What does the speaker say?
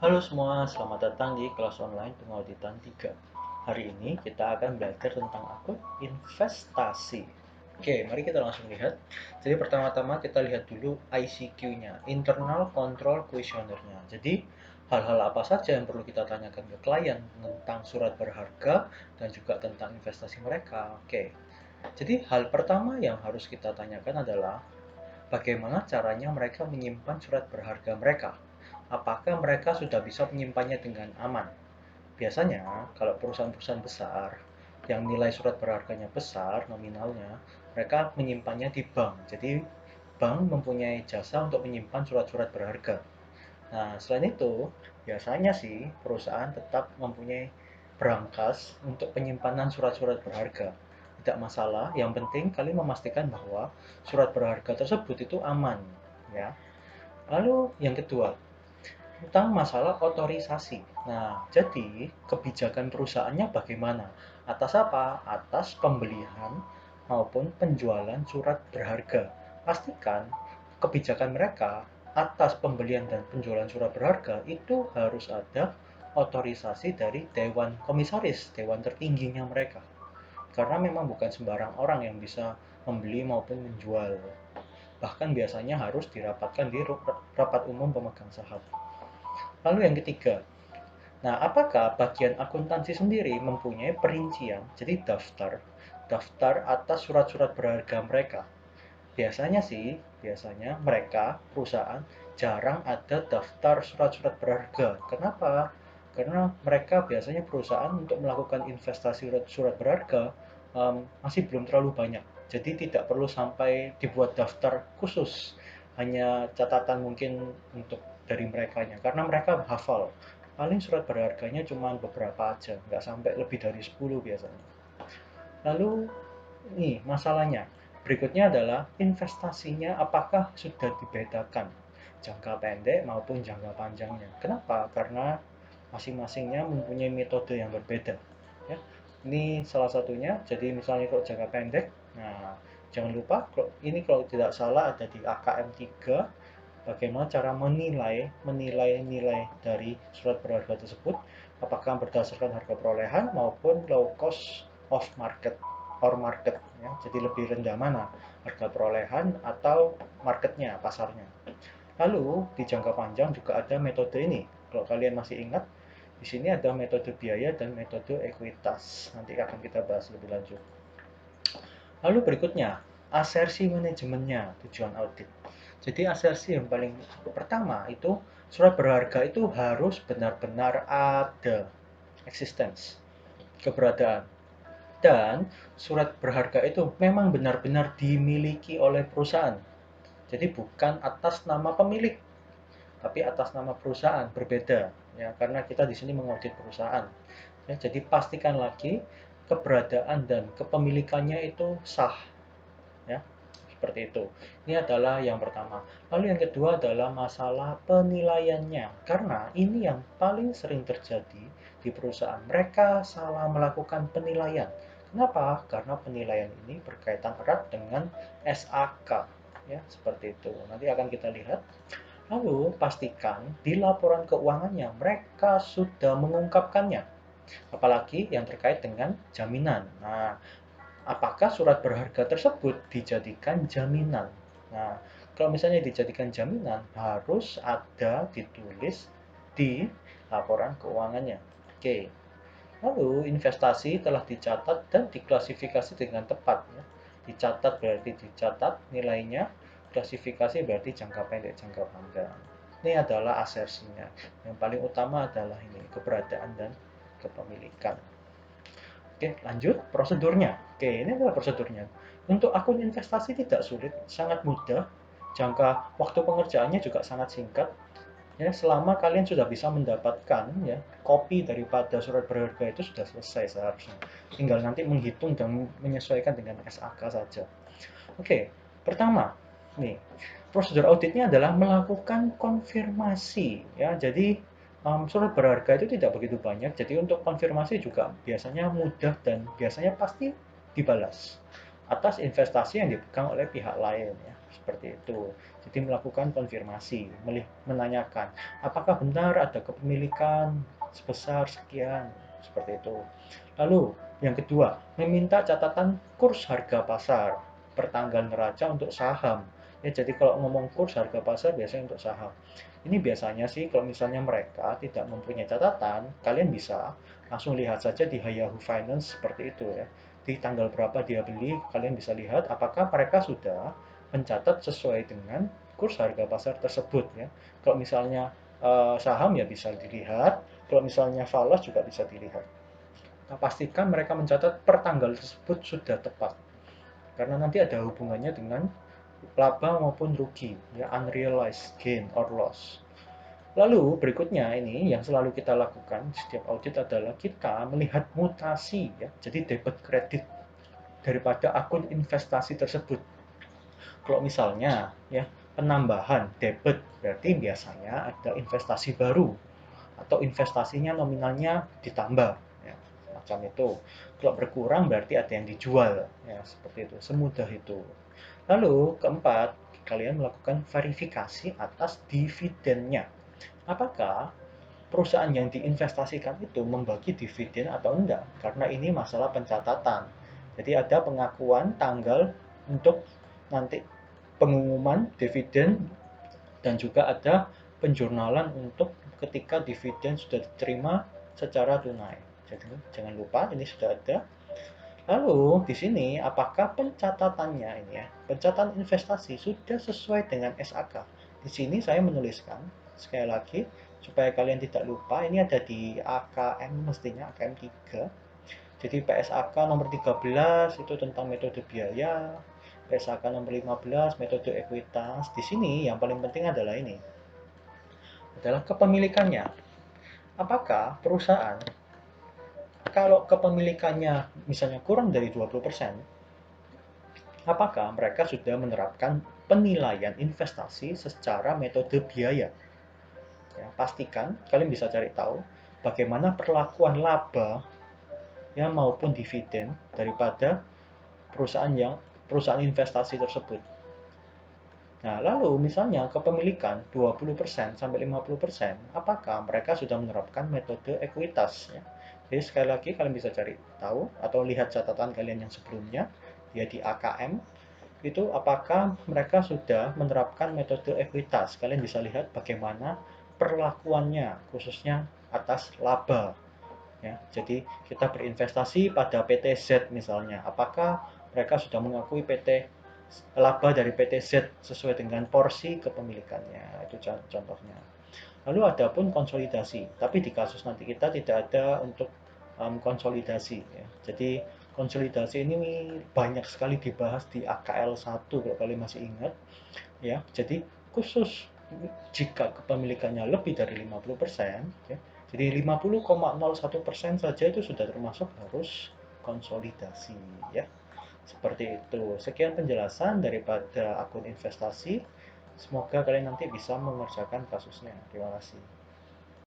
Halo semua, selamat datang di kelas online pengauditan 3. Hari ini kita akan belajar tentang akun investasi. Oke, mari kita langsung lihat. Jadi pertama-tama kita lihat dulu ICQ-nya, Internal Control Questionnaire-nya. Jadi hal-hal apa saja yang perlu kita tanyakan ke klien tentang surat berharga dan juga tentang investasi mereka. Oke, jadi hal pertama yang harus kita tanyakan adalah bagaimana caranya mereka menyimpan surat berharga mereka. Apakah mereka sudah bisa menyimpannya dengan aman? Biasanya, kalau perusahaan-perusahaan besar yang nilai surat berharganya besar nominalnya, mereka menyimpannya di bank. Jadi, bank mempunyai jasa untuk menyimpan surat-surat berharga. Nah, selain itu, biasanya sih perusahaan tetap mempunyai berangkas untuk penyimpanan surat-surat berharga. Tidak masalah, yang penting kalian memastikan bahwa surat berharga tersebut itu aman, ya. Lalu yang kedua, tentang masalah otorisasi. Nah, jadi kebijakan perusahaannya bagaimana? Atas apa? Atas pembelian maupun penjualan surat berharga. Pastikan kebijakan mereka atas pembelian dan penjualan surat berharga itu harus ada otorisasi dari Dewan Komisaris, Dewan tertingginya mereka. Karena memang bukan sembarang orang yang bisa membeli maupun menjual. Bahkan biasanya harus dirapatkan di rapat umum pemegang saham. Lalu yang ketiga, nah apakah bagian akuntansi sendiri mempunyai perincian, jadi daftar atas surat-surat berharga mereka? Biasanya sih, biasanya mereka, perusahaan, jarang ada daftar surat-surat berharga. Kenapa? Karena mereka biasanya perusahaan untuk melakukan investasi surat berharga masih belum terlalu banyak. Jadi tidak perlu sampai dibuat daftar khusus. Hanya catatan mungkin untuk dari merekanya. Karena mereka hafal. Paling surat berharganya cuma beberapa aja. Nggak sampai lebih dari 10 biasanya. Lalu nih masalahnya. Berikutnya adalah investasinya apakah sudah dibedakan jangka pendek maupun jangka panjangnya. Kenapa? Karena masing-masingnya mempunyai metode yang berbeda. Ya, ini salah satunya. Jadi misalnya kalau jangka pendek, nah jangan lupa ini kalau tidak salah ada di AKM 3 bagaimana cara menilai nilai dari surat berharga tersebut apakah berdasarkan harga perolehan maupun low cost of market or market ya. Jadi lebih rendah mana harga perolehan atau marketnya, pasarnya. Lalu di jangka panjang juga ada metode ini. Kalau kalian masih ingat, di sini ada metode biaya dan metode ekuitas. Nanti akan kita bahas lebih lanjut. Lalu berikutnya, asersi manajemennya, tujuan audit. Jadi asersi yang paling pertama itu surat berharga itu harus benar-benar ada, existence, keberadaan. Dan surat berharga itu memang benar-benar dimiliki oleh perusahaan. Jadi bukan atas nama pemilik, tapi atas nama perusahaan, berbeda ya, karena kita di sini mengaudit perusahaan. Ya, jadi pastikan lagi keberadaan dan kepemilikannya itu sah ya, seperti itu. Ini adalah yang pertama. Lalu yang kedua adalah masalah penilaiannya, karena ini yang paling sering terjadi di perusahaan. Mereka salah melakukan penilaian. Kenapa? Karena penilaian ini berkaitan erat dengan SAK ya, seperti itu. Nanti akan kita lihat. Lalu pastikan di laporan keuangannya mereka sudah mengungkapkannya, apalagi yang terkait dengan jaminan. Nah, apakah surat berharga tersebut dijadikan jaminan? Nah, kalau misalnya dijadikan jaminan, harus ada ditulis di laporan keuangannya. Oke. Lalu investasi telah dicatat dan diklasifikasi dengan tepat ya. Dicatat berarti dicatat nilainya, klasifikasi berarti jangka pendek, jangka panjang. Ini adalah asersinya. Yang paling utama adalah ini, keberadaan dan kepemilikan. Oke, lanjut prosedurnya. Oke, ini adalah prosedurnya. Untuk akun investasi tidak sulit, sangat mudah. Jangka waktu pengerjaannya juga sangat singkat. Ya, selama kalian sudah bisa mendapatkan ya kopi daripada surat berharga itu sudah selesai seharusnya. Tinggal nanti menghitung dan menyesuaikan dengan SAK saja. Oke, pertama, nih prosedur auditnya adalah melakukan konfirmasi ya. Jadi surat berharga itu tidak begitu banyak, jadi untuk konfirmasi juga biasanya mudah dan biasanya pasti dibalas atas investasi yang dipegang oleh pihak lain ya. seperti itu. Jadi melakukan konfirmasi, menanyakan apakah benar ada kepemilikan sebesar sekian, seperti itu. Lalu yang kedua, meminta catatan kurs harga pasar pertanggal neraca untuk saham. Ya, jadi kalau ngomong kurs harga pasar biasanya untuk saham. Ini biasanya sih kalau misalnya mereka tidak mempunyai catatan, kalian bisa langsung lihat saja di Yahoo Finance seperti itu ya. Di tanggal berapa dia beli, kalian bisa lihat apakah mereka sudah mencatat sesuai dengan kurs harga pasar tersebut ya. Kalau misalnya saham ya bisa dilihat, kalau misalnya falas juga bisa dilihat. Nah, pastikan mereka mencatat per tanggal tersebut sudah tepat. Karena nanti ada hubungannya dengan laba maupun rugi, ya unrealized gain or loss. Lalu berikutnya ini yang selalu kita lakukan setiap audit adalah kita melihat mutasi ya. Jadi debit kredit daripada akun investasi tersebut. Kalau misalnya ya penambahan debit berarti biasanya ada investasi baru atau investasinya nominalnya ditambah ya, macam itu. Kalau berkurang berarti ada yang dijual ya, seperti itu, semudah itu. Lalu keempat, kalian melakukan verifikasi atas dividennya. Apakah perusahaan yang diinvestasikan itu membagi dividen atau enggak? Karena ini masalah pencatatan. Jadi ada pengakuan tanggal untuk nanti pengumuman dividen dan juga ada penjurnalan untuk ketika dividen sudah diterima secara tunai. Jadi jangan lupa ini sudah ada. Lalu di sini apakah pencatatannya ini ya, pencatatan investasi sudah sesuai dengan SAK? Di sini saya menuliskan sekali lagi supaya kalian tidak lupa, ini ada di AKM mestinya AKM 3. Jadi PSAK nomor 13 itu tentang metode biaya, PSAK nomor 15 metode ekuitas. Di sini yang paling penting adalah ini, adalah kepemilikannya. Apakah perusahaan kalau kepemilikannya misalnya kurang dari 20%, apakah mereka sudah menerapkan penilaian investasi secara metode biaya? Ya, pastikan kalian bisa cari tahu bagaimana perlakuan laba ya maupun dividen daripada perusahaan investasi tersebut. Nah, lalu misalnya kepemilikan 20% sampai 50%, apakah mereka sudah menerapkan metode ekuitas ya? Jadi sekali lagi kalian bisa cari tahu atau lihat catatan kalian yang sebelumnya ya di AKM itu apakah mereka sudah menerapkan metode ekuitas. Kalian bisa lihat bagaimana perlakuannya khususnya atas laba ya. Jadi kita berinvestasi pada PT Z misalnya. Apakah mereka sudah mengakui laba dari PT Z sesuai dengan porsi kepemilikannya? Itu contohnya. Lalu ada pun konsolidasi, tapi di kasus nanti kita tidak ada untuk konsolidasi ya. Jadi konsolidasi ini banyak sekali dibahas di AKL 1 kalau kalian masih ingat ya. Jadi khusus jika kepemilikannya lebih dari 50% ya. Jadi 50,01% saja itu sudah termasuk harus konsolidasi ya. Seperti itu. Sekian penjelasan daripada akun investasi. Semoga kalian nanti bisa mengerjakan kasusnya. Terima kasih.